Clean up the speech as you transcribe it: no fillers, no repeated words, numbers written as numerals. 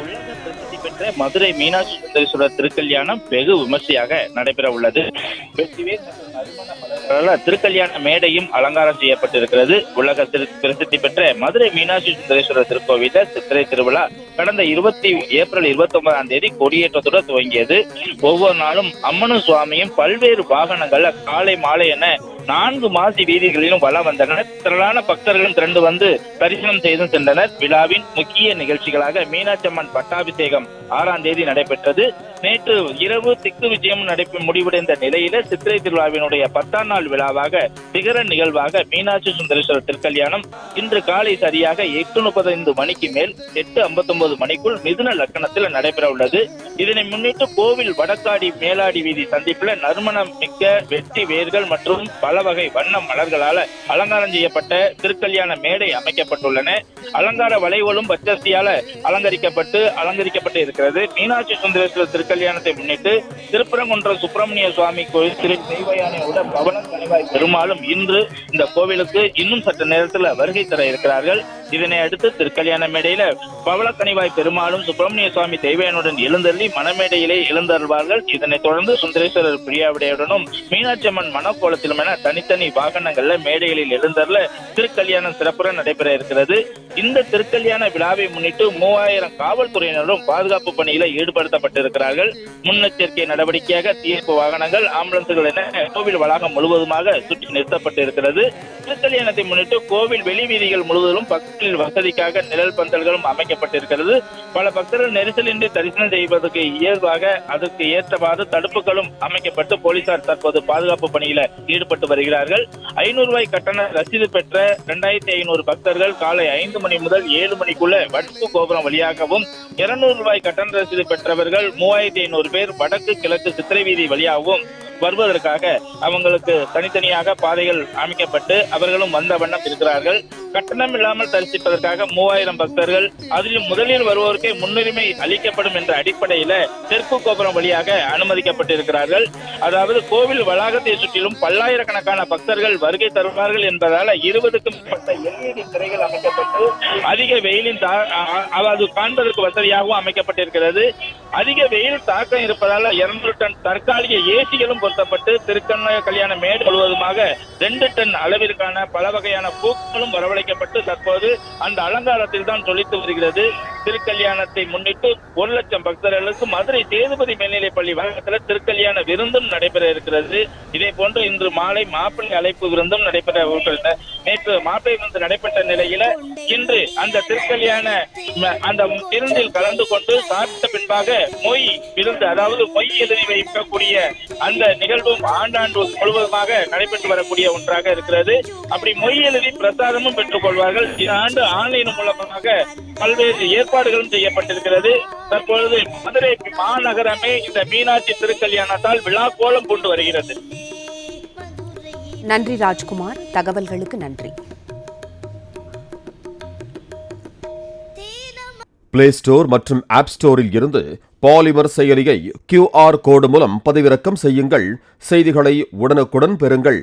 உலக பிரசித்தி பெற்ற மதுரை மீனாட்சி சுந்தரேஸ்வரர் திருக்கல்யாணம் வெகு விமர்சையாக நடைபெற உள்ளது. திருக்கல்யாண மேடையும் அலங்காரம் செய்யப்பட்டிருக்கிறது. உலக பிரசித்தி பெற்ற மதுரை மீனாட்சி சுந்தரேஸ்வரர் திருக்கோவில சித்திரை திருவிழா கடந்த ஏப்ரல் 29 கொடியேற்றத்துடன் துவங்கியது. ஒவ்வொரு நாளும் அம்மனும் சுவாமியும் பல்வேறு வாகனங்கள்ல காலை மாலை என 4 மாசி வீதிகளிலும் வலம் வந்தனர். திரளான பக்தர்களும் திரண்டு வந்து தரிசனம் செய்து சென்றனர். விழாவின் முக்கிய நிகழ்ச்சிகளாக மீனாட்சி அம்மன் பட்டாபிஷேகம் 6ஆம் தேதி நடைபெற்றது. நேற்று இரவு திக்கு விஜயம் முடிவடைந்த நிலையில சித்திரை திருவிழாவினுடைய 10ஆம் நாள் விழாவாக சிகர நிகழ்வாக மீனாட்சி சுந்தரேஸ்வரர் திருக்கல்யாணம் இன்று காலை சரியாக 8:35 மணிக்கு மேல் 8:59 மணிக்குள் மிதுன லக்கணத்தில் நடைபெற உள்ளது. இதனை முன்னிட்டு கோவில் வடக்காடி மேலாடி வீதி சந்திப்புல நறுமணம் மிக்க வெற்றி வேர்கள் மற்றும் பல வகை வண்ண மலர்களால அலங்காரம் செய்யப்பட்ட திருக்கல்யாண மேடை அமைக்கப்பட்டுள்ளன. அலங்கார வளைவலும் பச்சரிசியால அலங்கரிக்கப்பட்டு இருக்கிறது. மீனாட்சி சுந்தரேஸ்வரர் திருக்கல்யாணத்தை முன்னிட்டு திருப்பரங்குன்றம் சுப்பிரமணிய சுவாமி கோயில் திரு தெய்வயானையோட பவள கனிவாய் பெருமாளும் இன்று இந்த கோவிலுக்கு இன்னும் சற்று நேரத்தில் வருகை தர இருக்கிறார்கள். இதனை அடுத்து திருக்கல்யாண மேடையில பவள கனிவாய் பெருமாளும் சுப்பிரமணிய சுவாமி தெய்வயானுடன் எழுந்தருளி மணமேடையிலே எழுந்தருள்வார்கள். இதனைத் தொடர்ந்து சுந்தரேஸ்வரர் பிரியாவிடையுடனும் மீனாட்சி அம்மன் மனக்கோலத்திலும் என தனித்தனி வாகனங்கள்ல மேடைகளில் எழுந்தருள திருக்கல்யாணம் சிறப்புற நடைபெற இருக்கிறது. இந்த திருக்கல்யாண விழாவை முன்னிட்டு 3000 காவல்துறையினரும் பாதுகாப்பு பணியில ஈடுபடுத்தப்பட்டிருக்கிறார்கள். முன்னெச்சரிக்கை நடவடிக்கையாக தீர்ப்பு வாகனங்கள், ஆம்புலன்ஸ்கள் என கோவில் வளாகம் முழுவதுமாக சுற்றி நிறுத்தப்பட்டிருக்கிறது. திருக்கல்யாணத்தை முன்னிட்டு கோவில் வெளி வீதிகள் முழுவதும் பக்தர்கள் வசதிக்காக நிழல் பந்தல்களும் அமைக்கப்பட்டிருக்கிறது. பல பக்தர்கள் நெரிசலின்றி தரிசனம் செய்வதற்கு இயல்பாக அதற்கு ஏற்றவாறு தடுப்புகளும் அமைக்கப்பட்டு போலீசார் தற்போது பாதுகாப்பு பணியில ஈடுபட்டு வருகிறார்கள். 500 ரூபாய் கட்டண ரசீது பெற்ற 2500 பக்தர்கள் காலை 5 மணி முதல் 7 மணிக்குள்ள வடக்கு கோபுரம் வழியாகவும், 200 ரூபாய் கட்டண ரசீது பெற்றவர்கள் 3500 பேர் வடக்கு கிழக்கு சித்திரை வீதி வழியாகவும் வருவதற்காக அவங்களுக்கு தனித்தனியாக பாதைகள் அமைக்கப்பட்டு அவர்களும் வந்த வண்ணம் இருக்கிறார்கள். கட்டணம் இல்லாமல் தரிசிப்பதற்காக 3000 பக்தர்கள், அதிலும் முதலில் வருவோருக்கே முன்னுரிமை அளிக்கப்படும் என்ற அடிப்படையில தெற்கு கோபுரம் வழியாக அனுமதிக்கப்பட்டிருக்கிறார்கள். அதாவது கோவில் வளாகத்தை சுற்றிலும் பல்லாயிரக்கணக்கான பக்தர்கள் வருகை தருவார்கள் என்பதால 20க்கும் மேற்பட்ட LED திரைகள் அமைக்கப்பட்டு அதிக வெயிலின் அதாவது காண்பதற்கு வசதியாகவும் அமைக்கப்பட்டிருக்கிறது. அதிக வெயில் தாக்கம் இருப்பதால 200 டன் தற்காலிக ஏசிகளும் பொருத்தப்பட்டு திருக்கல்யாண மேடை முழுவதுமாக 2 டன் அளவிற்கான பல வகையான பூக்களும் வரவழைக்கப்பட்டு தற்போது அந்த அலங்காரத்தில் தான் ஜொலித்து வருகிறது. திருக்கல்யாணத்தை முன்னிட்டு 1 லட்சம் பக்தர்களுக்கு மதுரை சேதுபதி மேல்நிலைப் பள்ளி வளாகத்தில் திருக்கல்யாண விருந்தும் நடைபெற இருக்கிறது. இதே போன்று இன்று மாலை மாப்பிள்ளை அழைப்பு விருந்தும் நடைபெற உள்ளது. நேற்று மாப்பிள்ளை விருந்து நடைபெற்ற நிலையில இன்று அந்த திருக்கல்யாண அந்த விருந்தில் கலந்து கொண்டு சாப்பிட்ட பின்பாக மொய் விருந்து, அதாவது மொய் எழுதி வைக்கக்கூடிய அந்த நிகழ்வும் ஆண்டாண்டு முழுவதுமாக நடைபெற்று வரக்கூடிய ஒன்றாக இருக்கிறது. அப்படி மொய் எழுதி பிரசாதமும் பெற்றுக் கொள்வார்கள். இந்த ஆண்டு ஆன்லைன் மூலமாக பல்வேறு ஏற்பாடுகளும் செய்யப்பட்டிருக்கிறது. தற்பொழுது மதுரை மாநகரமே இந்த மீனாட்சி திருக்கல்யாணத்தால் விழா கோலம் பூண்டு வருகிறது. நன்றி ராஜ்குமார், தகவல்களுக்கு நன்றி. பிளே ஸ்டோர் மற்றும் ஆப் ஸ்டோரில் இருந்து பாலிமர் செயலியை QR கோடு மூலம் பதிவிறக்கம் செய்யுங்கள். செய்திகளை உடனுக்குடன் பெறுங்கள்.